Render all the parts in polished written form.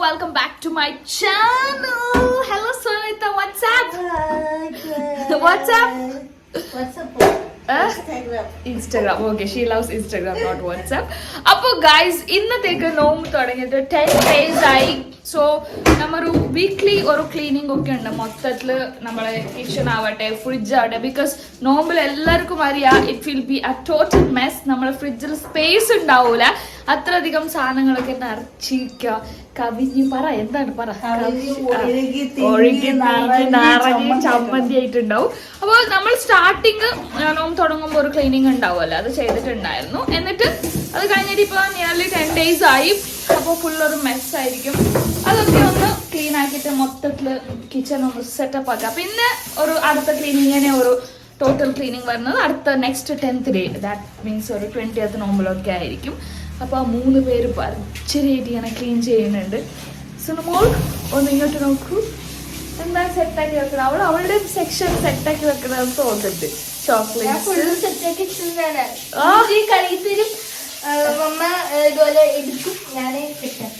welcome back to my channel. Hello Sunita, what's up? What's up? What's up? Instagram. Okay, she loves Instagram, not WhatsApp. Appo guys, ഇന്നത്തേക്ക് നോമ്പ് തുടങ്ങിയിട്ട് 10 days ആയി. So നമ്മൊരു weekly ഒരു cleaning ഒക്കെ ഉണ്ട് മൊത്തത്തില് നമ്മളെ കിച്ചൺ ആവട്ടെ ഫ്രിഡ്ജ് ആവട്ടെ ബിക്കോസ് നോമ്പിൽ എല്ലാവർക്കും അറിയാം it will be a total mess. നമ്മുടെ ഫ്രിഡ്ജിൽ സ്പേസ് ഉണ്ടാവൂല, അത്രയധികം സാധനങ്ങളൊക്കെ നിറച്ചിരിക്കുക. കവിഞ്ഞ് പറ എന്താണ് പറ ഒഴുകി നിറഞ്ഞ് ചമ്മന്തി ആയിട്ടുണ്ടാവും. അപ്പോൾ നമ്മൾ സ്റ്റാർട്ടിങ് നോമ്പ് തുടങ്ങുമ്പോൾ ഒരു ക്ലീനിങ് ഉണ്ടാവുമല്ലോ, അത് ചെയ്തിട്ടുണ്ടായിരുന്നു. എന്നിട്ട് അത് കഴിഞ്ഞിട്ട് ഇപ്പോൾ നിയർലി 10 days ആയി. അപ്പോൾ ഫുള്ളൊരു മെസ്സായിരിക്കും. അതൊക്കെ ഒന്ന് ക്ലീൻ ആക്കിയിട്ട് മൊത്തത്തിൽ കിച്ചൺ ഒന്ന് സെറ്റപ്പ് ആക്കുക. പിന്നെ ഒരു അടുത്ത ക്ലീനിങ്ങിനെ ഒരു ടോട്ടൽ ക്ലീനിങ് വരുന്നത് അടുത്ത next 10th day, that means ഒരു 20th നോമ്പിലൊക്കെ ആയിരിക്കും. അപ്പോൾ ആ 3 പേര് പച്ചരിയായിട്ട് ഇങ്ങനെ ക്ലീൻ ചെയ്യുന്നുണ്ട്. സുനമോൾ ഒന്ന് ഇങ്ങോട്ട് നോക്കൂ, എന്താണ് സെറ്റാക്കി വെക്കണം. അവളുടെ സെക്ഷൻ സെറ്റാക്കി വെക്കണമെന്ന് തോന്നുന്നുണ്ട്. ചോക്ലേറ്റ്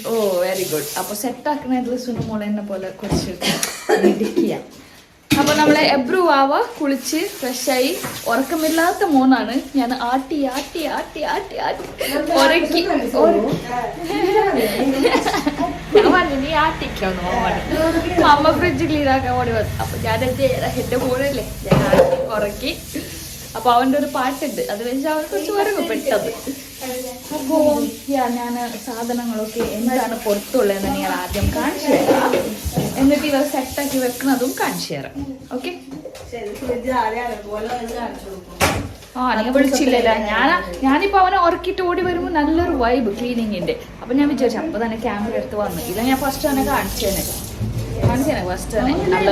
ഓ വെരി ഗുഡ്. അപ്പൊ സെറ്റ് ആക്കുന്നതിൽ സുനമോൾ എന്നെ പോലെ കുറച്ച് ഇടിക്കുക. അപ്പൊ നമ്മളെ എബ്രു ആവ കുളിച്ച് ഫ്രഷായി. ഉറക്കമില്ലാത്ത മോനാണ്. ഞാൻ ആട്ടി ആട്ടി ആട്ടി ആട്ടി ആട്ടി ഉറക്കി. നീ ആട്ടിക്കാന്ന് അമ്മ ഫ്രിഡ്ജ് ക്ലീൻ ആക്കാൻ ഓടി വന്നു. അപ്പൊ ഞാൻ എന്റെ മോനല്ലേ ഞാൻ ആട്ടി ഉറക്കി. അപ്പൊ അവന്റെ ഒരു പാട്ടുണ്ട്, അത് വെച്ച് അവൻ കുറച്ച് ഉറങ്ങും പെട്ടത്. അപ്പോ ഞാൻ സാധനങ്ങളൊക്കെ എന്താണ് പുറത്തുള്ളതെന്ന് ഞാൻ ആദ്യം കാണിച്ചു തരാം. എന്നിട്ട് ഇവർ സെറ്റാക്കി വെക്കുന്നതും കാണിച്ചു തരാം. ഓക്കെ. ആ നിങ്ങൾ വിളിച്ചില്ലല്ലോ. ഞാനിപ്പോ അവനെ ഉറക്കിട്ട് ഓടി വരുമ്പോൾ നല്ലൊരു വൈബ് ക്ലീനിങ്ങിന്റെ. അപ്പൊ ഞാൻ വിചാരിച്ചു അപ്പൊ തന്നെ ക്യാമറ എടുത്ത് വന്നു. ഇല്ല ഞാൻ ഫസ്റ്റ് തന്നെ കാണിച്ചേനെ ഫസ്റ്റ് തന്നെ നല്ല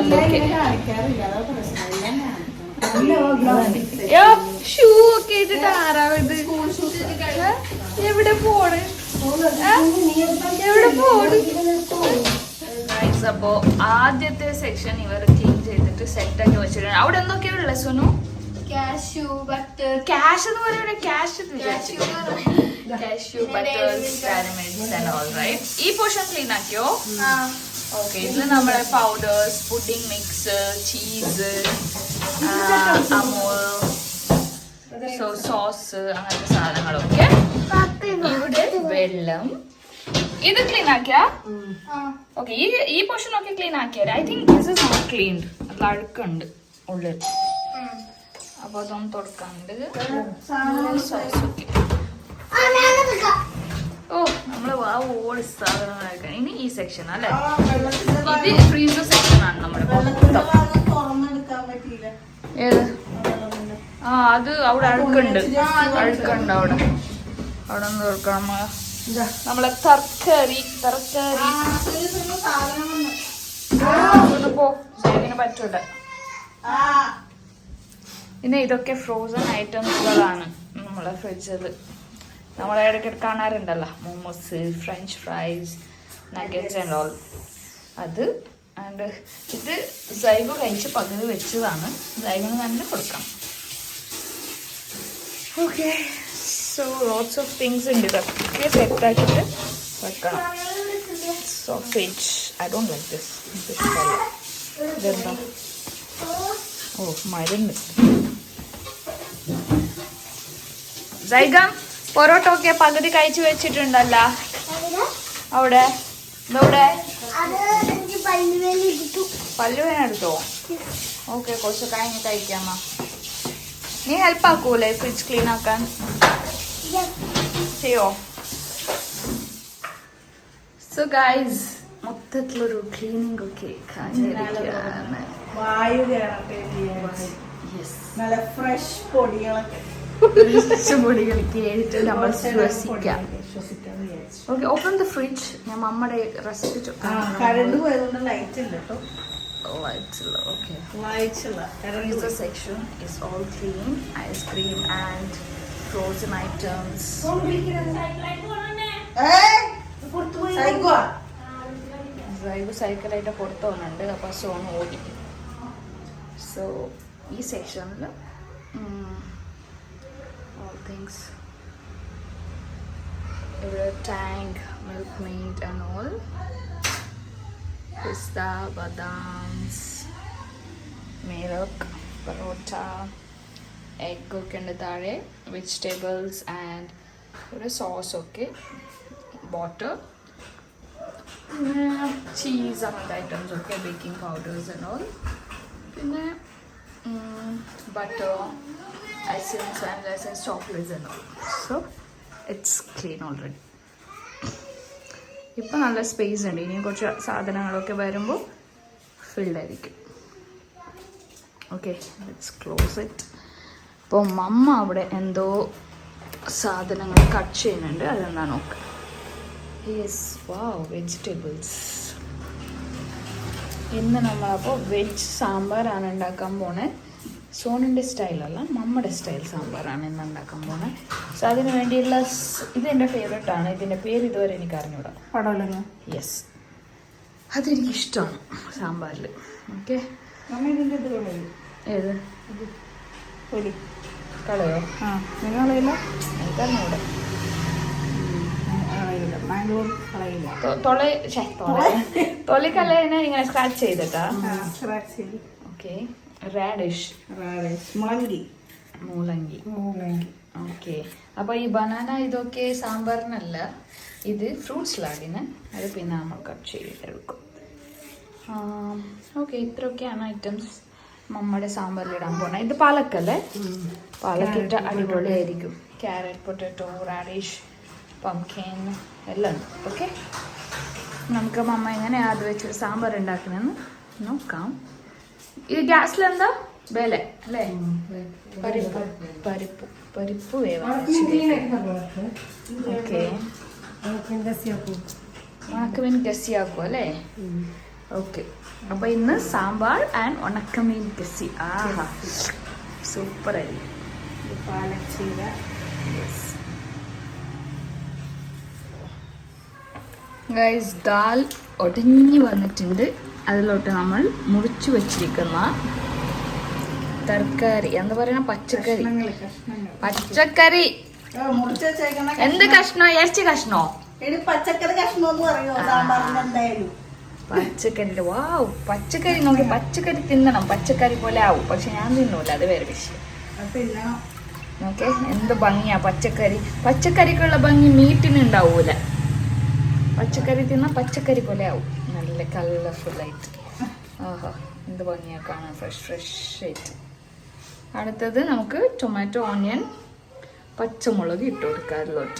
ഷൂ ഒക്കെ ഇട്ടിട്ട് ആരാവത് എവിടെ പോണ് എവിടെ പോണ്. അപ്പോ ആദ്യത്തെ സെക്ഷൻ ഇവർ ക്ലീൻ ചെയ്തിട്ട് സെറ്റ് ആക്കി വെച്ചിട്ടുണ്ട്. അവിടെ എന്തൊക്കെയുള്ള സുനു? കാഷ്യൂ ബട്ടർ, ക്യാഷ് എന്ന് പറയുന്നത് cash butters caramels and all right. ഈ പോർഷൻ ക്ലീൻ ആക്കിയോ? ഓക്കെ. ഇത് നമ്മുടെ powders, pudding mix, cheese, Amul, sauce, അങ്ങനത്തെ സാധനങ്ങളൊക്കെ. ഇവിടെ വെള്ളം. ഇത് ക്ലീൻ ആക്കിയാ? ഓക്കെ. ഈ പോർഷൻ ഒക്കെ ക്ലീൻ ആക്കിയാൽ I think this is not cleaned. നല്ല അഴുക്കുണ്ട് ഉള്ളിൽ. അപ്പൊ അതൊന്നും തുടക്കാണ്ട് സോസ് ഒക്കെ. ഓ നമ്മള് ഓടി സാധനങ്ങളൊക്കെ. ഇനി ഈ സെക്ഷൻ അല്ലെ, ഇത് ഫ്രീസർ സെക്ഷൻ ആണ് നമ്മുടെ. ഏത്? ആ അത് അവിടെ അഴുക്കുണ്ട് അവിടെ ഒന്ന് തുറക്കണം. നമ്മളെ തർക്കറി പോ ഇതിന് പറ്റൂല. പിന്നെ ഇതൊക്കെ ഫ്രോസൺ ഐറ്റംസുകളാണ് നമ്മളെ ഫ്രിഡ്ജിൽ. നമ്മളെ ഇടയ്ക്ക് കാണാറുണ്ടല്ലോ momos, french fries, nuggets and all. അത് ആൻഡ് ഇത് സൈബ് കഴിച്ച് പകുതി വെച്ചതാണ്. സൈബിന് തന്നെ കൊടുക്കണം. Okay. So lots of things ഉണ്ട്. ഇതൊക്കെ സെറ്റാക്കിയിട്ട് വെക്കണം. Sausage I don't like this. ഇതെന്താ? ഓ മരുന്ന്. സൈഗ പൊറോട്ട ഒക്കെ പകുതി കഴിച്ചു വെച്ചിട്ടുണ്ടല്ലോ അവിടെ. ഇതവിടെ പല്ലുവേന എടുത്തോ? ഓക്കെ, കുറച്ച് കഴിഞ്ഞ് കഴിക്കാമ്മ. നീ ഹെൽപ്പ് ആക്കൂലേ ഫ്രിഡ്ജ് ക്ലീൻ ആക്കാൻ? ചെയ്യോ? സോ ഗൈസ്, മൊത്തത്തിലൊരു ക്ലീനിങ് ഒക്കെ കഴിഞ്ഞിരിക്കുകയാണ്. നല്ല ഫ്രഷ് പൊടികളൊക്കെ കേട്ടിട്ട് നമ്മൾ ശ്വസിക്കാം. Okay, open the fridge. ഞാൻ മമ്മയുടെ റെസിപ്പി കറണ്ട് പോയതുകൊണ്ട് ലൈറ്റ് ഇല്ല കേട്ടോ. Freezer section is all clean. Ice cream and frozen items. Cycle ആയിട്ട് പുറത്ത് പോകുന്നുണ്ട്. അപ്പൊ സോൺ ഓടി. സോ ഈ സെക്ഷനിൽ all things. Tank, milk, meat and all. pista, badams, milk, parota, egg ഒക്കെ ഉണ്ട് താഴെ, vegetables and ഒരു sauce ഒക്കെ, butter, പിന്നെ cheese അങ്ങനത്തെ items ഒക്കെ, baking powders and all, പിന്നെ butter, essence, vanilla essence, chocolates and all. So it's clean already. ഇപ്പം നല്ല സ്പേസ് ഉണ്ട്, ഇനിയും കുറച്ച് സാധനങ്ങളൊക്കെ വരുമ്പോൾ ഫിൽഡ് ആയിരിക്കും. Okay, let's close it. അപ്പോൾ മമ്മ അവിടെ എന്തോ സാധനങ്ങൾ കട്ട് ചെയ്യുന്നുണ്ട്, അതെന്താ നോക്കാം. യെസ്, വാവ്, വെജിറ്റബിൾസ്. ഇന്ന് നമ്മളപ്പോൾ വെജ് സാമ്പാറാണ് ഉണ്ടാക്കാൻ പോണേ. സോണിൻ്റെ സ്റ്റൈലല്ല, നമ്മുടെ സ്റ്റൈൽ സാമ്പാറാണ് ഇന്ന് ഉണ്ടാക്കാൻ പോണേ. സോ അതിന് വേണ്ടിയുള്ള ഇതെൻ്റെ ഫേവറേറ്റാണ്. ഇതിൻ്റെ പേര് ഇതുവരെ എനിക്ക് അറിഞ്ഞൂടാ. പടവലങ്ങ. യെസ്, അതെനിക്കിഷ്ടമാണ് സാമ്പാറിൽ. ഓക്കെ, ഇതിൻ്റെ ഇത് കളയും. ഏത് പൊടി കളയോ? ആ, നിങ്ങളയില്ല? എനിക്കറിഞ്ഞൂടെ. കളയില്ല, മാംഗ്ലൂർ കളയില്ല. തൊലി കളയനെ ഇങ്ങനെ സ്ക്രാച്ച് ചെയ്തിട്ടാ? സ്ക്രാച്ച് ചെയ്ത്. ഓക്കെ, റാഡിഷ്, മുളങ്കി. മൂലങ്കി. ഓക്കെ, അപ്പോൾ ഈ ബനാന ഇതൊക്കെ സാമ്പാറിനല്ല, ഇത് ഫ്രൂട്ട് സലാഡിന്. അത് പിന്നെ നമ്മൾ കട്ട് ചെയ്തെടുക്കും. ഓക്കെ, ഇത്രയൊക്കെയാണ് ഐറ്റംസ് നമ്മുടെ സാമ്പാറിലിടാൻ പോണേ. ഇത് പാലക്കല്ലേ? പാലക്കിട്ട് അടിപൊളിയായിരിക്കും. ക്യാരറ്റ്, പൊട്ടാറ്റോ, റാഡിഷ്, പംകിൻ എല്ലാം ഉണ്ട്. ഓക്കെ, നമുക്ക് മമ്മ എങ്ങനെയാണ് അത് വെച്ച് സാമ്പാർ ഉണ്ടാക്കുന്നതെന്ന് നോക്കാം. ഇത് ഗ്യാസിലെന്താ വേല അല്ലേ? പരിപ്പ് വേവാൻ. ഓക്കെ, ഉണക്കമീൻ ഗസിയാക്കും അല്ലേ? ഓക്കെ, അപ്പൊ ഇന്ന് സാമ്പാർ ആൻഡ് ഉണക്കമീൻ ഗസി. ആഹാ, സൂപ്പർ ആയിരിക്കും. ഗൈസ്, ദാൽ ഒടിഞ്ഞു വന്നിട്ടുണ്ട്. അതിലോട്ട് നമ്മൾ മുറിച്ചു വെച്ചിരിക്കുന്ന തർക്കാരി, എന്താ പറയുക, പച്ചക്കറി. പച്ചക്കറി എന്ത് കഷ്ണോ? ഇറച്ചി കഷ്ണോ? പച്ചക്കറി കഷ്ണം പറയോ? പച്ചക്കറി. വാവ്, പച്ചക്കറി നോക്കി. പച്ചക്കറി തിന്നണം, പച്ചക്കറി പോലെ ആവും. പക്ഷെ ഞാൻ തിന്നൂല, അത് വേറെ വിഷയം. ഓക്കെ, എന്ത് ഭംഗിയാ പച്ചക്കറി. പച്ചക്കറിക്കുള്ള ഭംഗി മീറ്റിന് ഉണ്ടാവൂല. പച്ചക്കറി തിന്ന പച്ചക്കറി പോലെ ആവും, നല്ല കളർഫുള്ളായിട്ട്. ആഹാ, എന്ത് ഭംഗിയാ കാണാൻ, ഫ്രഷ് ആയിട്ട്. അടുത്തത് നമുക്ക് ടൊമാറ്റോ, ഓണിയൻ, പച്ചമുളക് ഇട്ട് കൊടുക്കുക അതിലോട്ട്.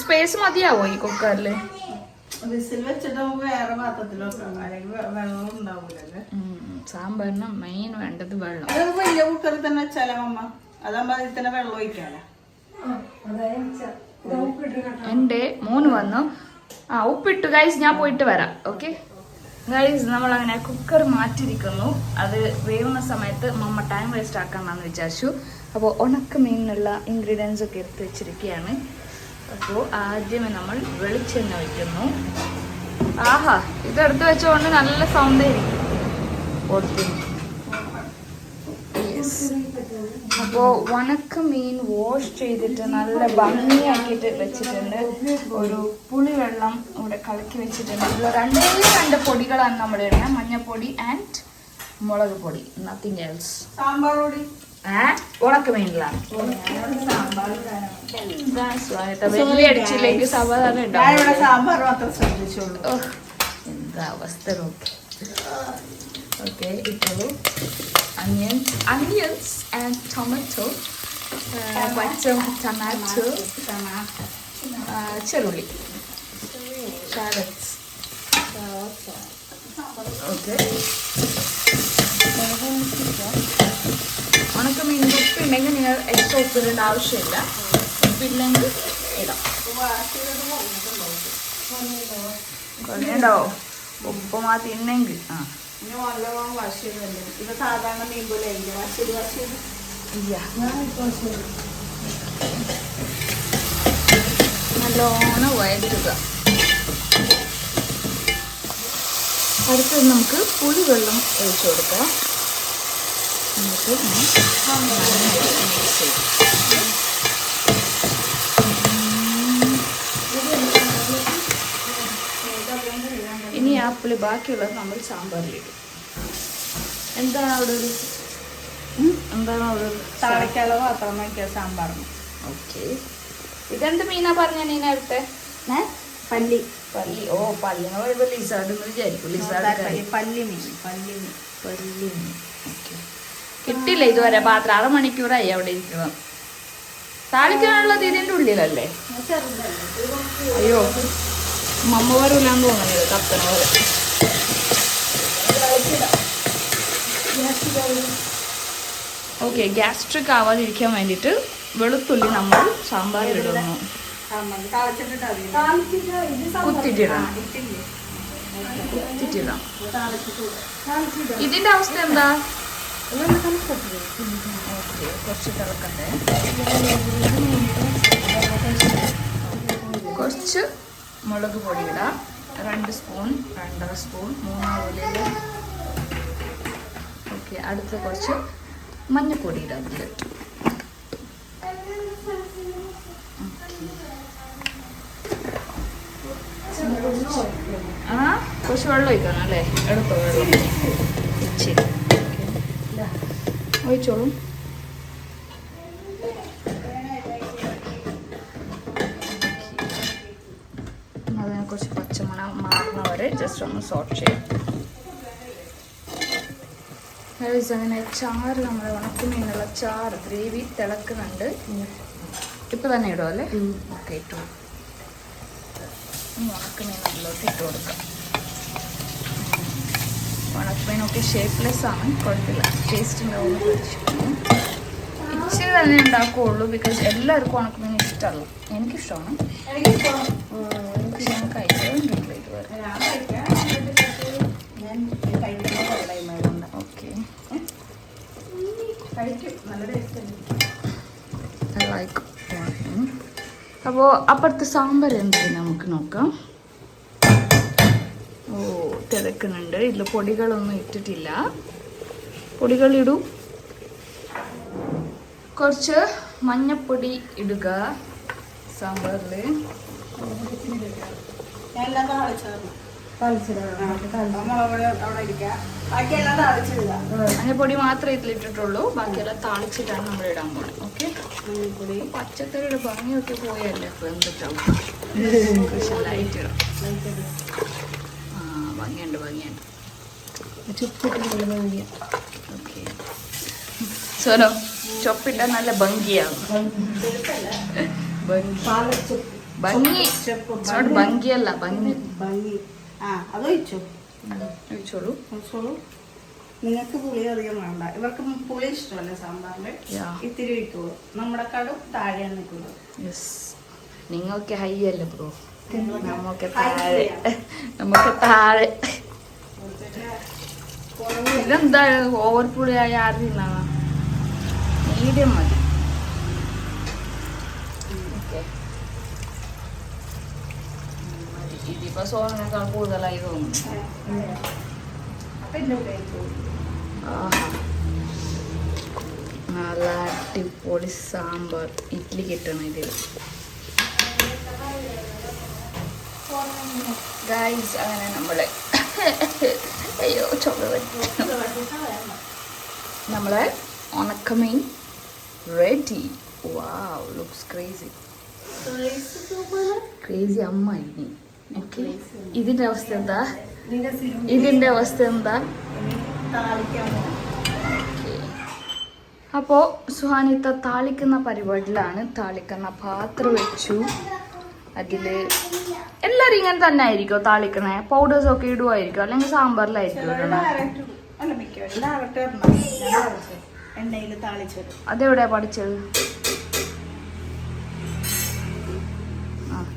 സ്പേസ് മതിയാവോ ഈ കുക്കറിൽ? സാമ്പാറിന് മെയിൻ വേണ്ടത് വെള്ളം. വലിയ കുക്കറിൽ തന്നെ വെച്ചാലോ അമ്മ? അതാകുമ്പോ അതിൽ തന്നെ വെള്ളം ഒഴിക്കാലോ. എൻ്റെ മോന് വന്നു. ഉപ്പിട്ടു ഗൈസ്, ഞാൻ പോയിട്ട് വരാം. ഓക്കെ ഗൈസ്, നമ്മളങ്ങനെ കുക്കർ മാറ്റിയിരിക്കുന്നു. അത് വേവുന്ന സമയത്ത് മമ്മ ടൈം വേസ്റ്റ് ആക്കണമെന്ന് വിചാരിച്ചു. അപ്പോൾ ഉണക്കമീനിനുള്ള ഇൻഗ്രീഡിയൻസ് ഒക്കെ എടുത്ത് വെച്ചിരിക്കുകയാണ്. അപ്പോൾ ആദ്യമേ നമ്മൾ വെളിച്ചെണ്ണ ഒഴിക്കുന്നു. ആഹാ, ഇതെടുത്ത് വെച്ചുകൊണ്ട് നല്ല സൗണ്ട് ആയിരിക്കും. അപ്പോൾ ഉണക്കമീൻ വാഷ് ചെയ്തിട്ട് നല്ല ഭംഗിയാക്കിയിട്ട് വെച്ചിട്ടുണ്ട്. ഒരു പുളിവെള്ളം ഇവിടെ കലക്കി വെച്ചിട്ടുണ്ട്. ഇതിൽ രണ്ട് പൊടികളാണ് നമ്മൾ ഇടുന്നത്, മഞ്ഞൾപ്പൊടി ആൻഡ് മുളക് പൊടി, നത്തിങ് എൽസ്. സാമ്പാർ പൊടി ഉണക്കമീനിലാണ്. എന്താ സ്വാഗതം, വലിയ അടിച്ചില്ലെങ്കിൽ സാധാരണ ഉണ്ടാവും. സാമ്പാർ മാത്രം ശ്രദ്ധിച്ചോളൂ. എന്താ അവസ്ഥ നോക്കി. ഓക്കെ, ഇപ്പോഴും onions and tomato, tomato, ചെറുള്ളി, carrots. ഓക്കെ, ഉണക്കമീൻ ഉപ്പുണ്ടെങ്കിൽ നിങ്ങൾ എക്സ്ട്രാ ഉപ്പിടേണ്ട ആവശ്യമില്ല. ഉപ്പില്ലെങ്കിൽ ഇടാം. കുറഞ്ഞുണ്ടാവോ ഉപ്പ് മാത്രം ഇന്നെങ്കിൽ? സാധാരണ മീൻ പോലെ നല്ലോണം വഴറ്റുക. അടുത്തത് നമുക്ക് പുളിവെള്ളം ഒഴിച്ചു കൊടുക്കാം. എന്നിട്ട് ഇനി ആപ്പിൾ ബാക്കിയുള്ളത് നമ്മൾ സാമ്പാറിലിടും. എന്താണ് അവിടെ ഒരു താളിക്കുള്ള പാത്രം നോക്കിയ സാമ്പാറിന്. ഓക്കെ. ഇതെന്ത് മീനാ പറഞ്ഞ നീ നേരത്തെ? പല്ലി. പല്ലി. ഓ, പല്ലിന്ന് പറയുമ്പോ ലിസാർഡ് എന്ന് വിചാരിക്കും. പല്ലി മീൻ. ഓക്കെ. കിട്ടില്ല ഇതുവരെ. പാത്രം 6 മണിക്കൂറായി അവിടെ ഇരിക്കണം. താളിക്കാനുള്ളത് ഇതിന്റെ ഉള്ളിലല്ലേ? അയ്യോ, മമ്മ വരൂലാന്ന് തോന്നുന്നത്. കത്തന പോലെ. ഓക്കെ. ഗ്യാസ്ട്രിക് ആവാതിരിക്കാൻ വേണ്ടിയിട്ട് വെളുത്തുള്ളി നമ്മൾ സാമ്പാറിലിടുന്നു. കുത്തിട്ടിടാം. ഇതിന്റെ അവസ്ഥ എന്താ? കുറച്ച് തിളക്കട്ടെ. കുറച്ച് മുളക് പൊടി ഇടാം. 2 സ്പൂൺ, 2.5 സ്പൂൺ, 3 ഓക്കെ. അടുത്ത് കുറച്ച് മഞ്ഞൾപ്പൊടി ഇടാം. കുറച്ച് വെള്ളം ഒഴിക്കണം അല്ലേ? എടുത്തോ വെള്ളം. ശരി, ഒഴിച്ചോളൂ. അതിനെ കുറച്ച് പച്ചമണം മാറുന്ന വരെ ജസ്റ്റ് ഒന്ന് സോട്ട് ചെയ്യും. അങ്ങനെ ചാറ്, നമ്മുടെ ഉണക്കമീനുള്ള ചാറ് ഗ്രേവി തിളക്കുന്നുണ്ട്. ഇപ്പൊ തന്നെ ഇടും അല്ലേ? ഓക്കെ, ഇട്ടു. ഉണക്കമീൻ അതിലോട്ട് ഇട്ട് കൊടുക്കാം. ഉണക്കമീനൊക്കെ ഷേപ്പ്ലെസ് ആണ്, കുഴപ്പമില്ല. ടേസ്റ്റ് ഉണ്ടാവുമെന്ന് പ്രതീക്ഷിക്കുന്നു. ഇച്ചിരി തന്നെ ഉണ്ടാക്കുകയുള്ളൂ, ബിക്കോസ് എല്ലാവർക്കും ഉണക്കമീൻ ഇഷ്ടമല്ല. എനിക്കിഷ്ടമാണ്, പക്ഷെ ഞാൻ കഴിച്ചിട്ടില്ല ഇതുവരെ. ഓക്കെ, അപ്പോൾ അപ്പുറത്തെ സാമ്പാർ എന്ത് നമുക്ക് നോക്കാം. ഓ, തിളക്കുന്നുണ്ട്. ഇതിൽ പൊടികളൊന്നും ഇട്ടിട്ടില്ല. പൊടികളിടും. കുറച്ച് മഞ്ഞപ്പൊടി ഇടുക സാമ്പാറിൽ. മഞ്ഞപ്പൊടി മാത്രമേ ഇതിലിട്ടിട്ടുള്ളൂ. ബാക്കിയെല്ലാം താളിച്ചിട്ടാണ് നമ്മൾ ഇടാൻ പോകുന്നത്. ഓക്കെ. പച്ചക്കറിയുടെ ഭംഗിയൊക്കെ പോയല്ലേ അപ്പൊ എന്തിട്ടാവും. ലൈറ്റ് ഇടാം. ഭംഗിയുണ്ട്. ഓക്കെ. സോനോ, ചൊപ്പിട്ട നല്ല ഭംഗിയാവും. ഭംഗിയല്ല, ഭംഗി. ഒഴിച്ചോളൂ. നിങ്ങൾക്ക് പുളി അധികം വേണ്ട. ഇവർക്ക് പുളി ഇഷ്ടമല്ല സാമ്പാറില്. ഇത്തിരി ഒഴിക്കുള്ളൂ. നമ്മുടെ കടും താഴെയാണ് നിൽക്കുന്നത്. നിങ്ങൾക്ക് ഹൈ അല്ലേ ബ്രോ? നമുക്ക് താഴെ. ഇതെന്താ ഓവർ പുളിയായ ആർന്നാ? മീഡിയം മതി. ഇതിപ്പോ സോനേക്കാൾ കൂടുതലായി തോന്നുന്നു. നല്ല അടിപൊളി സാമ്പാർ ഇഡ്ഡലി കിട്ടണം ഇതിൽ. ഗൈസ്, അങ്ങനെ നമ്മളെ അയ്യോ നമ്മളെ ഉണക്കമീൻ റെഡി. വാവ്, ലുക്സ് ക്രേസി. ക്രേസി അമ്മ ഇനി. ഇതിന്റെ അവസ്ഥ എന്താ? അപ്പോ സുഹാനിത്ത താളിക്കുന്ന പരിപാടിയിലാണ്. താളിക്കുന്ന പാത്രം വെച്ചു. അതില് എല്ലാരും ഇങ്ങനെ തന്നെ ആയിരിക്കും താളിക്കണേ? പൗഡേഴ്സ് ഒക്കെ ഇടുവായിരിക്കും, അല്ലെങ്കിൽ സാമ്പാറിലായിരിക്കും? അതെവിടെയാ പഠിച്ചത്?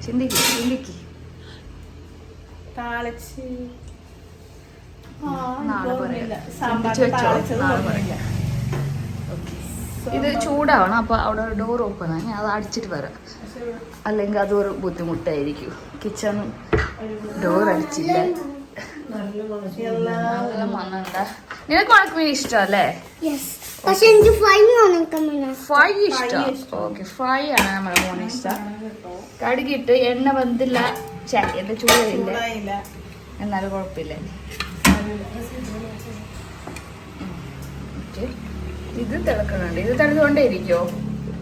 ചിന്തിക്ക്. നാളെ പറയാം. ഇത് ചൂടാവണം. അപ്പൊ അവിടെ ഡോർ ഓപ്പൺ ആണ്. ഞാൻ അത് അടിച്ചിട്ട് വരാം, അല്ലെങ്കിൽ അതൊരു ബുദ്ധിമുട്ടായിരിക്കും. കിച്ചൺ ഡോർ അടിച്ചില്ല. നല്ല മണ്ണുണ്ട. നിനക്ക് ഉണക്കമീൻ ഇഷ്ടമല്ലേ? ഫ്രൈ ഇഷ്ടം. ഓക്കെ, ഫ്രൈ ആണ് നമ്മുടെ മോന് ഇഷ്ടം. കടുകിട്ട് എണ്ണ വന്നില്ല എന്റെ ചൂടില്ല, ചൂടായില്ല. എന്നാലും കുഴപ്പമില്ല. ഇത് തിളക്കണുണ്ട്. ഇത് തിളച്ചുകൊണ്ടേ ഇരിക്കോ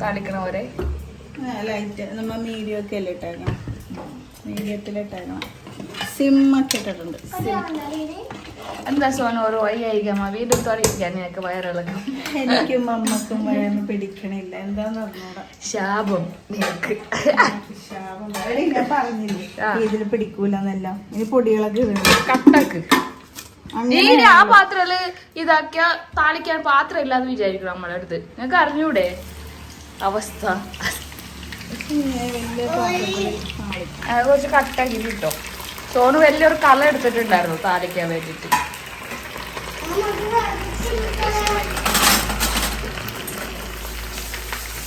താളിക്കണവരെ? ലൈറ്റ് നമ്മ മീഡിയം ഒക്കെ അല്ലേ ഇട്ടേക്കണം, മീഡിയത്തിലിട്ടേക്കണം. സിമ്മൊക്കെ ഇട്ടിട്ടുണ്ട്. എന്താ സോന ഓരോ വയ്യായിക്കമ്മ വീണ്ടും തുടങ്ങിക്കാൻ നിനക്ക് വയറിളക്കും? എനിക്കും അമ്മക്കും വയറിന് പിടിക്കണില്ല, എന്താന്ന് അറിഞ്ഞൂടാ. ശാപം നിനക്ക്. ശാപം ഞാൻ പറഞ്ഞില്ലേ ഇതിൽ പിടിക്കൂലെന്നെല്ലാം. ഇനി പൊടികളൊക്കെ കട്ടക്ക് ആ പാത്രത്തില് ഇതാക്കിയ താളിക്കാൻ പാത്രം ഇല്ലാന്ന് വിചാരിക്കണം നമ്മളെ അടുത്ത്. നിനക്ക് അറിഞ്ഞൂടെ അവസ്ഥ? കുറച്ച് കട്ടാക്കി കിട്ടോ. സോനു വലിയൊരു കള എടുത്തിട്ടുണ്ടായിരുന്നു താളിക്കാൻ വേണ്ടിട്ട്.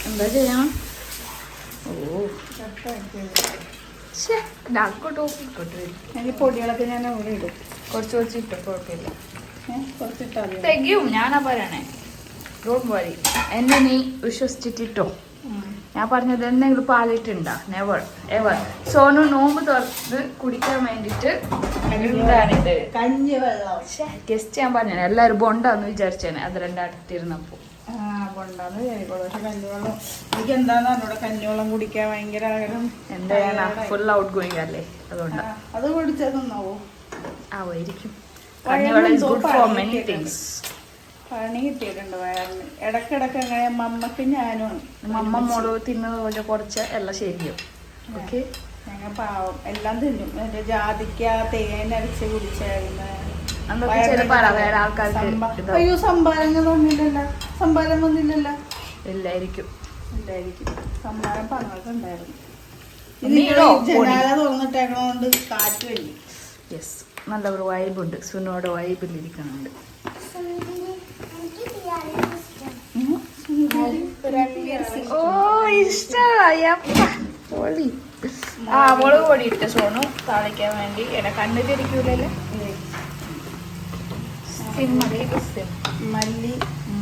എന്താ ചെയ്യണം? ഓ പൊടികളൊക്കെ ഞാൻ അവിടെ ഇടും. കുറച്ച് കുറച്ച് ഇട്ടോ, കുഴപ്പമില്ല. തികയും. ഞാനാ പറയണേ, ഡോണ്ട് വറി. എന്നെ നീ വിശ്വസിച്ചിട്ടോ. ഞാൻ പറഞ്ഞത് എന്തെങ്കിലും പാലിട്ടുണ്ടാ? Never ever. സോനു നോമ്പ് തുറന്ന് കുടിക്കാൻ വേണ്ടിട്ട് എന്താണിത്? കഞ്ഞിവെള്ളം. ഗസ്റ്റ് ഞാൻ പറഞ്ഞേ എല്ലാരും ബോണ്ടാന്ന് വിചാരിച്ചേനെ അത് രണ്ടടുത്തിരുന്നപ്പോ. ബോണ്ടാന്ന് വിചാരിക്കോളൂ. പക്ഷെ കഞ്ഞിവെള്ളം എനിക്ക് എന്താന്ന് പറഞ്ഞൂടെ, കഞ്ഞിവെള്ളം കുടിക്കാൻ ഭയങ്കര ആഗ്രഹം. എന്താ ഫുൾ ഔട്ട് ഗോയിങ് അല്ലേ, അതുകൊണ്ടാ. അത് കുടിച്ചതെന്നാവോ? ആവായിരിക്കും. കഞ്ഞിവെള്ളം is good for many things. പണി കിട്ടിയിട്ടുണ്ട് വയറിന്. ഇടക്കിടക്ക് അങ്ങനെ മമ്മക്ക് ഞാനും മമ്മ മോള് തിന്നത് പോലെ കുറച്ച് എല്ലാം ശരിയോ. ഓക്കെ, ഞങ്ങൾ പാവം എല്ലാം തിന്നും. മറ്റേ ജാതിക്ക തേനരച്ച് കുടിച്ചായിരുന്നു. അയ്യോ സംഭാരം തോന്നില്ലല്ലോ, സംഭാരം വന്നില്ലല്ലോ. ഇല്ലായിരിക്കും, ഇല്ലായിരിക്കും. സംഭാരം പറഞ്ഞിട്ടുണ്ടായിരുന്നു. ജനാല തുറന്നിട്ടേക്കണോണ്ട് കാറ്റ് വരി. യെസ്, നല്ല ഒരു വൈബുണ്ട്. സുനോടെ വൈബിലിരിക്കണുണ്ട്. ഓ ഇഷ്ടമായി. പൊളി. മുളക് പൊടി ഇട്ട് സോണു താളിക്കാൻ വേണ്ടി. എന്നെ കണ്ണു തിരിക്കൂലല്ലേ.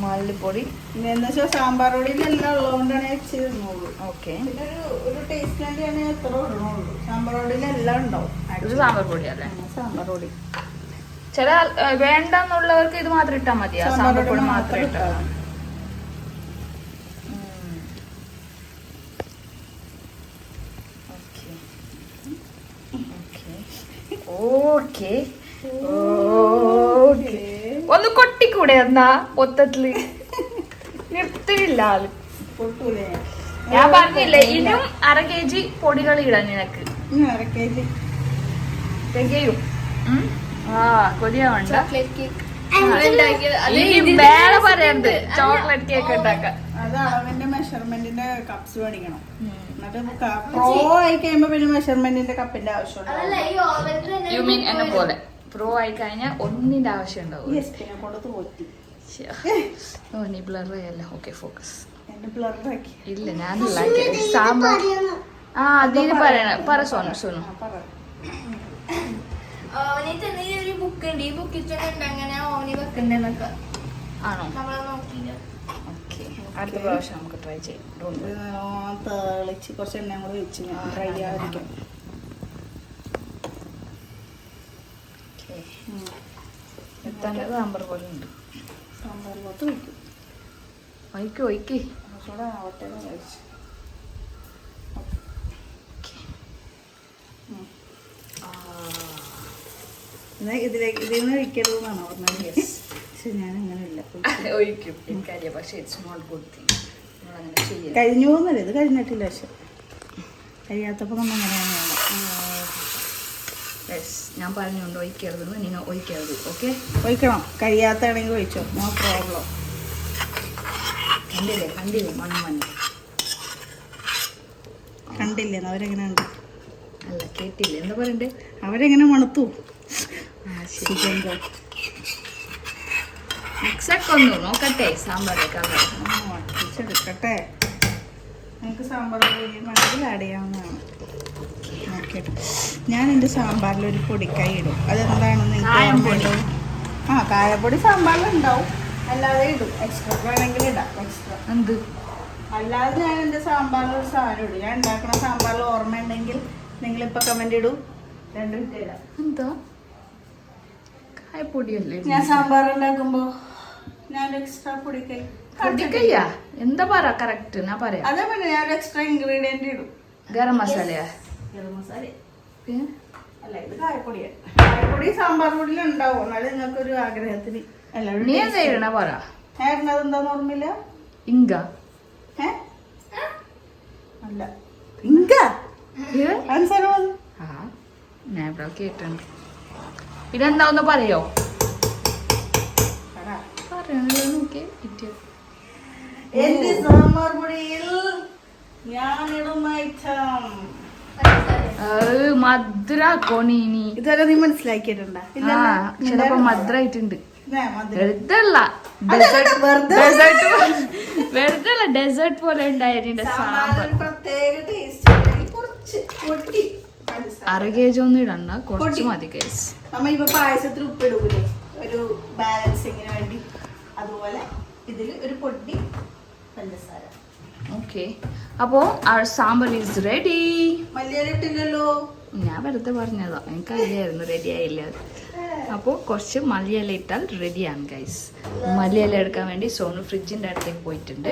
മല്ലിപ്പൊടി എന്ന് വെച്ചാൽ സാമ്പാർ പൊടിയിലെല്ലാം ഉള്ളതുകൊണ്ടാണ് വെച്ചിരുന്നുള്ളൂ. ഓക്കെ, ഒരു ടേസ്റ്റ് വേണ്ടിയാണ് എത്ര ഇടണുള്ളൂ. സാമ്പാർ പൊടിയിലെല്ലാം ഉണ്ടാവും. ഇത് സാമ്പാർ പൊടിയല്ലേ? സാമ്പാർ പൊടി ചില വേണ്ടെന്നുള്ളവർക്ക് ഇത് മാത്രം ഇട്ടാൽ മതിയാ, സാമ്പാർ പൊടി മാത്രം ഇട്ടാൽ. ഓക്കെ, ഒന്ന് കൊട്ടിക്കൂടെ എന്നാ മൊത്തത്തില്? നിർത്തില്ല ആള്. ഞാൻ പറഞ്ഞില്ലേ ഇനും അര kg പൊടികൾ ഇടാൻ നിനക്ക്. തികയും. കൊതിയാ വേണ്ട. വേറെ പറയരുത്. ചോക്ലേറ്റ് കേക്ക് ഉണ്ടാക്കാം. അത് അളവിന്റെ മെഷർമെന്റിന്റെ കപ്സ് മേടിക്കണം. എന്നിട്ട് പ്രോ ആയി കഴിയുമ്പോ പിന്നെ മെഷർമെന്റിന്റെ കപ്പിന്റെ ആവശ്യമുണ്ട്. യു മീൻ എന്നെ പോലെ പ്രോ ആയി കഴിഞ്ഞാൽ ഒന്നിന്റെ ആവശ്യം ഉണ്ടാവും. നീ ബ്ലറല്ല. Okay, focus. ഇല്ല, ഞാനല്ല സാമ്പാർ. അതിന് പറയണ പറ സോനു. സോനു ഒരു ബുക്ക് ഉണ്ട്, ഈ ബുക്കിൽ തന്നെ അങ്ങനെ ഓവനി വെക്കണ്ടെന്നൊക്കെ ആണോ? ഓക്കെ, അടുത്ത പ്രാവശ്യം നമുക്ക് ട്രൈ ചെയ്യാം. തളിച്ച് കുറച്ച് എണ്ണ കൂടെ വെച്ച് ട്രൈ ചെയ്യാതിരിക്കാം. സാമ്പാർ പോലെ ഉണ്ട്. സാമ്പാർ പോത്ത് വയ്ക്കും. ഒയ്ക്ക് കുറച്ചുകൂടെ ആവട്ടെ എന്ന് വിചാരിച്ചു. ഇതിൽ നിന്ന് ഒഴിക്കരുതെന്നാണ് പറഞ്ഞത്. പക്ഷെ ഞാൻ അങ്ങനെയല്ല ഒഴിക്കും. എനിക്കറിയാം, പക്ഷെ ഇറ്റ്സ് നോട്ട് ഗുഡ് തിങ്. കഴിഞ്ഞു പോകുന്നില്ല, ഇത് കഴിഞ്ഞിട്ടില്ല. പക്ഷെ കഴിയാത്തപ്പോൾ നമ്മൾ അങ്ങനെയാണ് വേണം. ഞാൻ പറഞ്ഞുകൊണ്ട് ഒഴിക്കരുതെന്ന്, നിങ്ങൾ ഒഴിക്കരുത്. ഓക്കെ, ഒഴിക്കണം. കഴിയാത്താണെങ്കിൽ ഒഴിച്ചോ, നോ പ്രോബ്ലം. കണ്ടില്ലേ മണ്ണ് കണ്ടില്ലേ അവരെങ്ങനെ ഉണ്ട്? അല്ല, കേട്ടില്ലേ എന്താ പറയണ്ടേ? അവരെങ്ങനെ മണത്തു. ഒന്ന് നോക്കട്ടെ സാമ്പാർ എടുക്കട്ടെ. നമുക്ക് സാമ്പാർ വേണമെങ്കിൽ ആഡ് ചെയ്യാവുന്നതാണ്. നോക്കിയിട്ട് ഞാൻ എൻ്റെ സാമ്പാറിൽ ഒരു പൊടിക്കായി ഇടും. അതെന്താണെന്ന് എനിക്ക് കായപ്പൊടി സാമ്പാറിലുണ്ടാവും, അല്ലാതെ ഇടും. എക്സ്ട്രാ വേണമെങ്കിൽ ഇടാം. എക്സ്ട്രാ എന്ത് അല്ലാതെ ഞാൻ എൻ്റെ സാമ്പാറിൽ ഒരു സാധനം ഇടും. ഞാൻ ഉണ്ടാക്കുന്ന സാമ്പാറിൽ ഓർമ്മ ഉണ്ടെങ്കിൽ നിങ്ങളിപ്പോ കമന്റ് ഇടൂ. 2 മിനിറ്റ് ഇടാം. എന്താ കായപ്പൊടിയല്ലേ? ഞാൻ സാമ്പാർ ഉണ്ടാക്കുമ്പോ ഞാൻ എക്സ്ട്രാ പൊടിക്കയ്യാ എന്താ പറ കറക്റ്റ് ഞാൻ പറയാം. അതേ പിന്നെ ഞാൻ എക്സ്ട്രാ ഇൻഗ്രീഡിയന്റ് ഇടും. ഗരം മസാലയാ? ഗരം മസാല പിന്നെ അല്ല, ഇത് കായപ്പൊടിയാണ്. കായപ്പൊടി സാമ്പാർ പൊടിയിൽ ഉണ്ടാവും. എന്നാലും നിങ്ങൾക്കൊരു ആഗ്രഹത്തിന് എല്ലാവരും നീ എന്താ ഇടണ പറ. എന്താന്ന് ഓർമ്മയില്ല? ഇങ്ക അല്ല, ഇങ്ക ഞാൻ ഇവിടെ കേട്ടുണ്ട്. പിന്നെന്താ ഒന്ന് പറയോ? പറയണല്ലോ നോക്കി എന്റെ സാമ്പാർ പൊടിയിൽ ഞാനിടുന്ന ഐറ്റം മധുരാക്കോ നീ ഇതുവരെ നീ മനസ്സിലാക്കിയിട്ടുണ്ടാ? ചിലപ്പോ മധുരായിട്ടുണ്ട്. വെറുതെ ഡെസേർട്ട് പോലെ ഉണ്ടായിരുന്നു സാമ്പാർ. 6 kg ഒന്നും ഇടണ്ട, കുറച്ച് മതി കേസ്. നമ്മ ഇപ്പൊ പായസത്തിൽ ഉപ്പിടൂലേ ഒരു ബാലൻസിങ്ങിന് വേണ്ടി, അതുപോലെ ഇതില് ഒരു പൊടി പഞ്ചസാര. ഓക്കെ, അപ്പോ our സാമ്പാർ ഈസ് റെഡി. മല്ലിയില ഇട്ടില്ലല്ലോ? ഞാൻ വെറുതെ പറഞ്ഞതാ, എനിക്ക് അറിയായിരുന്നു റെഡി ആയില്ല. അപ്പോൾ കുറച്ച് മല്ലിയില ഇട്ടാൽ റെഡിയാണ് ഗൈസ്. മല്ലിയില എടുക്കാൻ വേണ്ടി സോനു ഫ്രിഡ്ജിന്റെ അടുത്തേക്ക് പോയിട്ടുണ്ട്.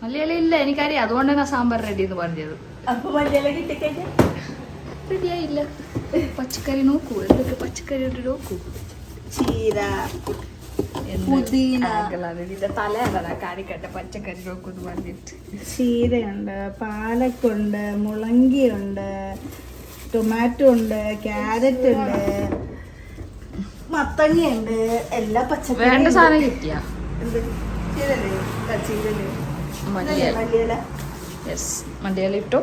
മല്ലിയില ഇല്ല എനിക്കറിയാം, അതുകൊണ്ടാണ് ഞാൻ സാമ്പാർ റെഡി എന്ന് പറഞ്ഞത്. അപ്പൊ മല്ലിയില കിട്ടിക്കഴിഞ്ഞാൽ റെഡി ആയില്ല. പച്ചക്കറി നോക്കൂ, എന്തൊക്കെ പച്ചക്കറി ഇട്ട് നോക്കൂ. ചീര, പുതിന, തലയല്ല കാണിക്കട്ടെ. പച്ചക്കറി നോക്കൂന്ന് പറഞ്ഞിട്ട് ചീരയുണ്ട്, പാലക്കുണ്ട്, മുളങ്കിയുണ്ട്, ടൊമാറ്റോ ഉണ്ട്, ക്യാരറ്റ് ഉണ്ട്, മത്തങ്ങയുണ്ട്. എല്ലാ പച്ചക്കറി വേണ്ട സാധനം കിട്ടിയാ. മല്ലിയില യെസ്, മല്ലിയില ഇട്ടു.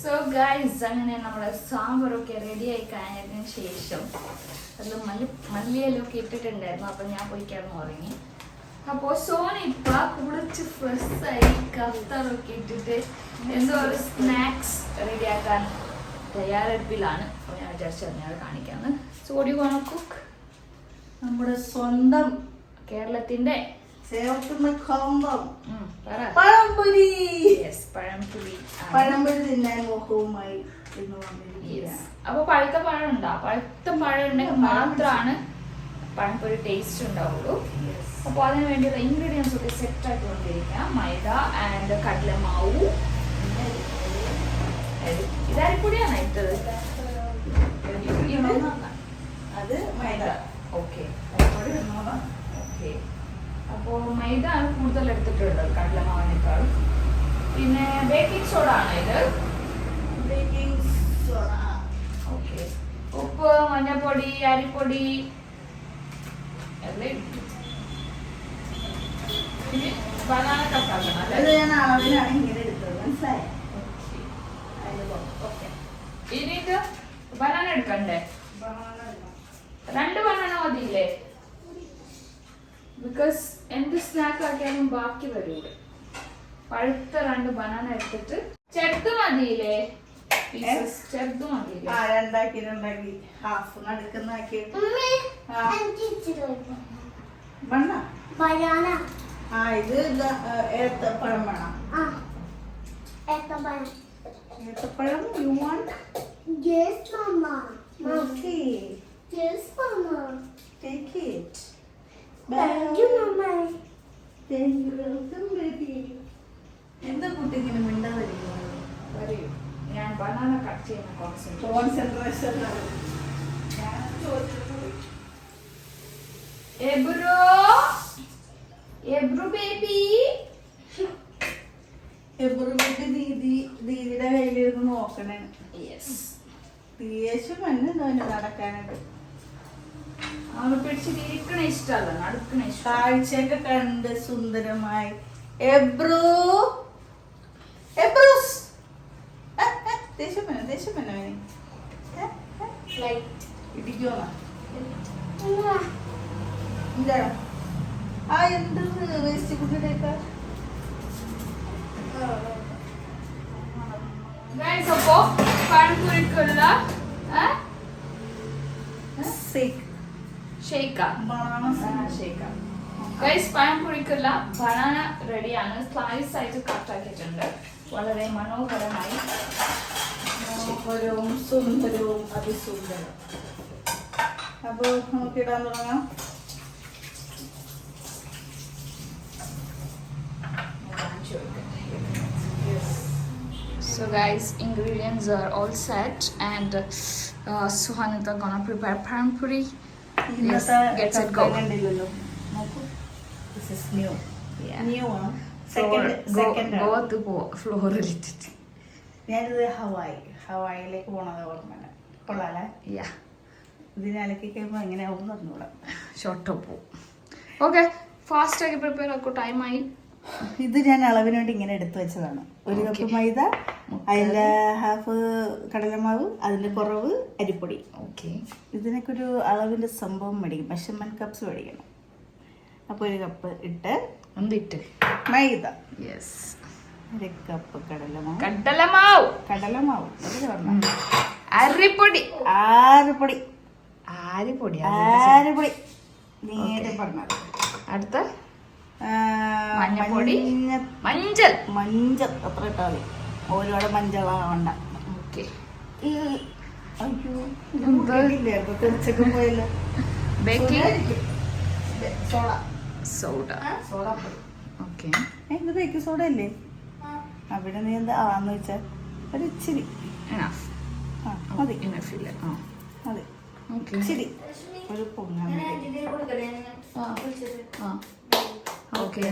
സോ ഗൈസ്, അങ്ങനെ നമ്മുടെ സാമ്പാറൊക്കെ റെഡി ആയി കഴിഞ്ഞതിന് ശേഷം അത് മല്ലിയിലൊക്കെ ഇട്ടിട്ടുണ്ടായിരുന്നു. അപ്പൊ ഞാൻ പോയി കിടന്ന് ഉറങ്ങി. അപ്പോ സോന ഇപ്പ കുളിച്ച് ഫ്രഷായി കഫ്താറൊക്കെ ഇട്ടിട്ട് എന്തോ ഒരു സ്നാക്സ് റെഡിയാക്കാൻ തയ്യാറെടുപ്പിലാണ്. അപ്പോൾ ഞാൻ വിചാരിച്ചു ഞാൻ കാണിക്കാന്ന്. സോഡി ഗോണ കുക്ക് നമ്മുടെ സ്വന്തം കേരളത്തിന്റെ പഴംപൊരി. പഴംപൊരി തിന്നാൻ മോഹവുമായി. അപ്പൊ പഴുത്ത പഴം ഉണ്ടോ? പഴുത്ത പഴം ഉണ്ടെങ്കിൽ മാത്രമാണ് പഴംപൊരി ടേസ്റ്റ് ഉണ്ടാവുള്ളൂ. അപ്പോൾ അതിന് വേണ്ടിയുള്ള ഇൻഗ്രീഡിയൻസ് ഒക്കെ സെറ്റ് ആക്കിക്കൊണ്ടിരിക്കാം. മൈദ ആൻഡ് കടലമാവ്. ഇത് അരിപ്പൊടിയാണ് ഇട്ടത്. അത് മൈദ. Okay, okay. അപ്പോൾ മൈദ ആണ് കൂടുതൽ എടുത്തിട്ടുള്ളത് കടലമാവിനേക്കാൾ. പിന്നെ ബേക്കിംഗ് സോഡ ആണ് ഇത്. Baking soda. ഓക്കെ, ഉപ്പ്, മഞ്ഞൾപ്പൊടി, അരിപ്പൊടി എല്ലാം ഇട്ടു. ഇനി ബനാന കട്ടാക്കണം അല്ലേ? ഇത് ഞാൻ അളവിലാണ് ഇങ്ങനെ എടുത്തത്, മനസ്സിലായോ? ഓക്കെ, ഇനി ഇത് ബനാന എടുക്കണ്ടേ? 2 ബനാന മതിയില്ലേ? ബിക്കോസ് എന്ത് സ്നാക്ക് ആക്കിയാലും ബാക്കി വരൂടെ. പഴുത്ത 2 ബനാന എടുത്തിട്ട് ചെറുത് മതിയില്ലേ? ചെറുത് മതിയില്ലേ? രണ്ടാക്കി ഹാഫ് നടുക്കുന്നാക്കി. ഇത് ഏത്തപ്പഴം വേണം. ഏത്തപ്പഴം you want? Yes, Mama. Okay. Yes, Mama. Take it. Thank you, Mama. Thank you, welcome, baby. എന്താ കുട്ടി ഇങ്ങനെ മിണ്ടാതിരിക്കുന്നത്? പറയൂ, ഞാൻ ബനാന കട്ട് ചെയ്യുന്ന കോൺസെൻട്രേഷൻ. എബ്രു ബേബി, ദീദിയുടെ കയ്യിലിരുന്ന് നോക്കണേ. യെസ്, ദേഷ്യം വന്നിട്ട് നടക്കാനായിട്ട്. അവന് പിടിച്ചിരിക്കണ ഇഷ്ടമല്ല, നടക്കണ ഇഷ്ടം. കാഴ്ചയൊക്കെ കണ്ട് സുന്ദരമായി. ദേഷ്യം ഇടിക്കോ? എന്ത് വേസ്റ്റ് കുട്ടിയുടെയൊക്കെ. അപ്പോ പഴംപൊരിക്കുള്ള ഷേക്കാ. ഗൈസ് പഴംപൊരിക്കുള്ള ബനാന റെഡിയാണ്. സ്ലൈസ് ആയിട്ട് കട്ടാക്കിയിട്ടുണ്ട്. വളരെ മനോഹരമായി. മനോഹരവും സുന്ദരവും അതിസുന്ദരവും. അപ്പോൾ നമുക്ക് ഇടാൻ തുടങ്ങാം. So guys, ingredients are all set and Suhanita gonna prepare pampuri. Yes, gets it go. കണ്ടില്ലല്ലോ. നോക്കൂ. This is new. Yeah. New ആണ്. Floor, Second go ആണ്. to floral ഇട്ടിട്ട്. ഞാനിത് ഹവായിലേക്ക് പോണത് ഓർമ്മ. കൊള്ളാല്ലേ? Yeah. ഇതിനാലേക്ക് കഴിയുമ്പോൾ എങ്ങനെയാവും പറഞ്ഞൂടാ. ഷോർട്ട് പോ. Okay, fast ആക്കി prepare ആക്കൂ. ടൈം ആയി. ഇത് ഞാൻ അളവിന് വേണ്ടി ഇങ്ങനെ എടുത്തു വെച്ചതാണ്. 1 കപ്പ് മൈദ, അതിൻ്റെ ഹാഫ് കടലമാവ്, അതിൻ്റെ കുറവ് അരിപ്പൊടി. ഓക്കെ. ഇതിനൊക്കെ ഒരു അളവിൻ്റെ സംഭവം മേടിക്കും. മെഷർമെൻറ്റ് കപ്സ് മേടിക്കണം. അപ്പോൾ 1 കപ്പ് ഇട്ട് എന്തിട്ട് മൈദ, യെസ്, 1 കപ്പ് കടലമാവ്, അത് പറഞ്ഞു അരിപ്പൊടി, ആരിപ്പൊടി നേരെ പറഞ്ഞത്. അടുത്ത മഞ്ഞപ്പൊടി, മഞ്ചൾ അത്ര ഇട്ടാൽ മതി. ഒരുപാട് മഞ്ചളാവണ്ട. ഓക്കെ. അയ്യോ തീർച്ചയായിട്ടും പോയല്ലോ. Baking soda. ഓക്കെ. ഇത് ബേക്കിംഗ് സോഡ അല്ലേ? അവിടെ നീ എന്താ ആന്ന് വെച്ചാൽ ഒരു ഇച്ചിരി മതി. മതി ഇച്ചിരി ഒരു പൊങ്ങാൻ ഓക്കെ.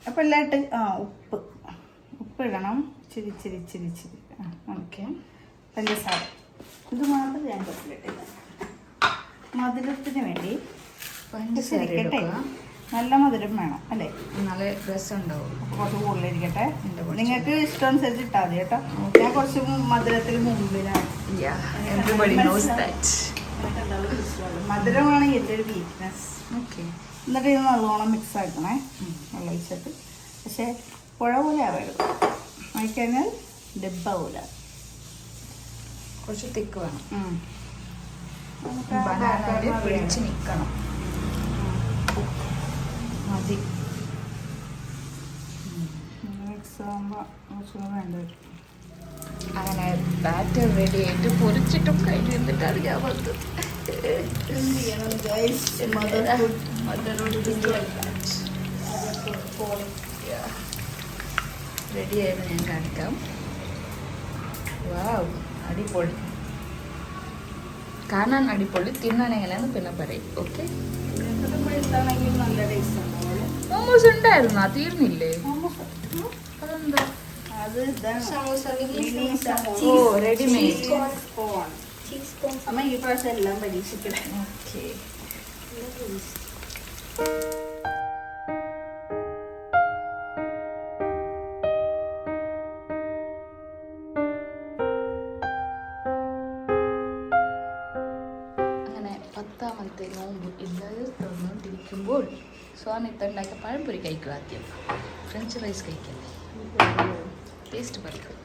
അപ്പം എല്ലായിട്ട് ഉപ്പ് ഇടണം. ഇച്ചിരി ഓക്കെ. പഞ്ചസാര ഇത് മാത്രം ഞാൻ കപ്പിലിട്ടില്ല. മധുരത്തിന് വേണ്ടി പഞ്ചസാര നല്ല മധുരം വേണം അല്ലേ? നല്ല രസമുണ്ടാവും. കുറച്ച് കൂടുതലിരിക്കട്ടെ. നിങ്ങൾക്ക് ഇഷ്ടമനുസരിച്ച് ഇട്ടാൽ മതി കേട്ടോ. ഞാൻ കുറച്ച് മധുരത്തിന് മുമ്പിലാണ്. മധുരമാണ് എൻ്റെ ഒരു വീക്ക്നെസ്. ഓക്കെ. എന്നിട്ട് ഇത് നല്ലോണം മിക്സ് ആക്കണേ വെള്ളം ഒഴിച്ചിട്ട്. പക്ഷെ പുഴ പോലെ ആവരുത്. ആയിക്കഴിഞ്ഞാൽ ഡബ്ബ പോലെ. കുറച്ച് തിക്ക് വേണം. ബനാനയിൽ പിടിച്ച് നിൽക്കണം. മതി. മിക്സ് ആകുമ്പോൾ കുറച്ചുകൂടെ വേണ്ടി വരും. അങ്ങനെ ബാറ്റർ റെഡി ആയിട്ട് പൊരിച്ചിട്ടും കഴിഞ്ഞിട്ട് അറിയാൻ പറ്റും. റെഡി ആയിട്ട് ഞാൻ കാണിക്കാം. വാവ്, അടിപൊളി. കാണാൻ അടിപൊളി, തിന്നാൻ എങ്ങനെയാന്ന് പിന്നെ പറയും. ഓക്കെ. മോമോസ് ഉണ്ടായിരുന്നാ? തീർന്നില്ലേ? അതെന്താ? ഓ, റെഡിമെയ്ഡ്. അമ്മ ഈ പ്രാവശ്യം എല്ലാം പരീക്ഷിക്കട്ടെ. ഓക്കെ. അങ്ങനെ 10ാമത്തെ നോമ്പ് ഇല്ലാതെ തുറന്നുകൊണ്ടിരിക്കുമ്പോൾ സ്വാനിത്ത ഉണ്ടാക്കിയ പഴംപൊരി കഴിക്കുക. ആദ്യം ഫ്രഞ്ച് ഫ്രൈസ് കഴിക്കല്ലേ? ടേസ്റ്റ് പറയും.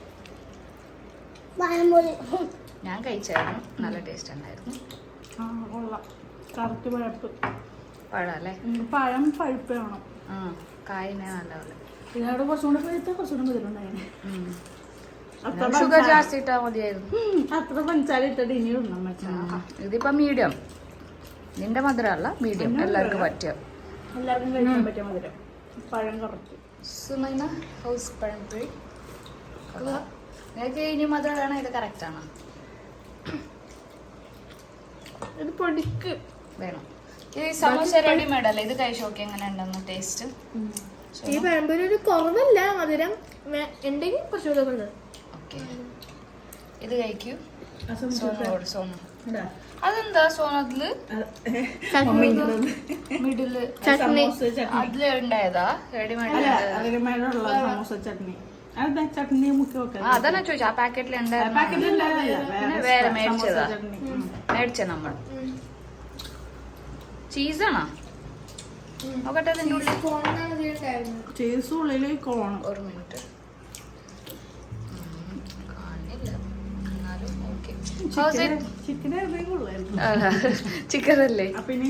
ഞാൻ കഴിച്ചായിരുന്നു, നല്ല ടേസ്റ്റ് ഉണ്ടായിരുന്നു. കറക്റ്റ് പഴപ്പ്. പഴം അല്ലേ? പഴം പഴുപ്പ് വേണം. കായനെ നല്ലപോലെ. ഇതിനോട് കുറച്ചും കൂടെ പഴുത്ത കുറച്ചും കൂടെ മധുരമുണ്ടായിരുന്നു. ഷുഗർ ജാസ്തി ഇട്ടാൽ മതിയായിരുന്നു. അത്ര പഞ്ചാര ഇട്ടിട്ട് ഇനി ഇടണം. ഇതിപ്പോ മീഡിയം. നിന്റെ മധുരമല്ല, മീഡിയം. എല്ലാവർക്കും പറ്റിയ, എല്ലാവർക്കും കഴിക്കാൻ പറ്റിയ മധുരം. പഴം കറക്റ്റ്. സുനൈന ഹൗസ് പഴംപൊരി. നിങ്ങൾക്ക് ഇനി മധുരം വേണം? ഇത് കറക്റ്റാണോ? ഇത് പൊടിക്ക് വേണം. ഇത് സമോസ റെഡിമെയ്ഡ് അല്ലേ? ഇത് കഴിച്ചു നോക്കി എങ്ങനെ ഉണ്ടെന്ന് ടേസ്റ്റ്. ഈ പഴംപൊരി ഒരു കുറവല്ല, മധുരം ഉണ്ടെങ്കിൽ കുറച്ചുകൂടെ. ഓക്കെ. ഇത് കഴിക്കൂ. സോന അതെന്താ സോനത്തില് മിഡില് ചട്നി അതില് ഉണ്ടായതാ? റെഡിമെയ്ഡുള്ള സമോസ ചട്നി. ചട്നി മുക്കി വെക്കാം. അതാണ് ചോദിച്ചു. ആ പാക്കറ്റിൽ ഉണ്ടായിരുന്നു. വേറെ മേടിച്ചതാ. മേടിച്ച നമ്മൾ ചീസാണോ നോക്കട്ടെ. അതിൻ്റെ ഉള്ളിൽ ചീസ് ഉള്ളിൽ കോൺ. ഒരു മിനിറ്റ് കാണില്ല. എന്നാലും ഓക്കെ. ചിക്കൻ ചിക്കൻ അല്ലേ? പിന്നെ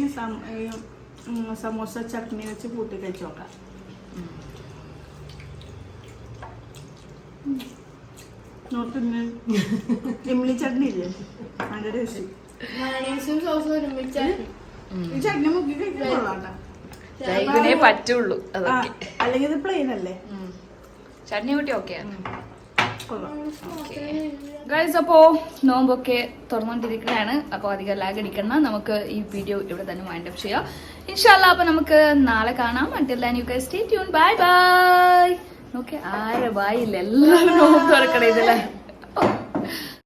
സമോസ ചട്നി വെച്ച് കൂട്ടി കഴിച്ച് നോക്കാം. നോക്കുന്ന ഇമ്ലി ചട്നി ഇല്ലേ, നല്ല ടേസ്റ്റ്. മയോണൈസും സോസും ഒരുമിച്ച് ഈ ചട്നി മുക്കി കഴിക്കാൻ പറ്റുള്ളൂ അതൊക്കെ. അല്ലെങ്കിൽ ഇത് പ്ലെയിൻ അല്ലേ. ചട്നി കൂട്ടി ഓക്കെ ഗൈസ്. അപ്പോ നോമ്പൊക്കെ തുറന്നുകൊണ്ടിരിക്കുകയാണ്. അപ്പോൾ അധികം ലാഗ് അടിക്കണം. നമുക്ക് ഈ വീഡിയോ ഇവിടെ തന്നെ വൈൻഡ് അപ്പ് ചെയ്യാം ഇൻഷാല്ലാ. അപ്പൊ നമുക്ക് നാളെ കാണാം. until then you guys stay tuned. bye bye. Okay, ആരെ ബായില്ല, എല്ലാവരും നോമ്പ് തുറക്കണേ ഇതല്ലേ.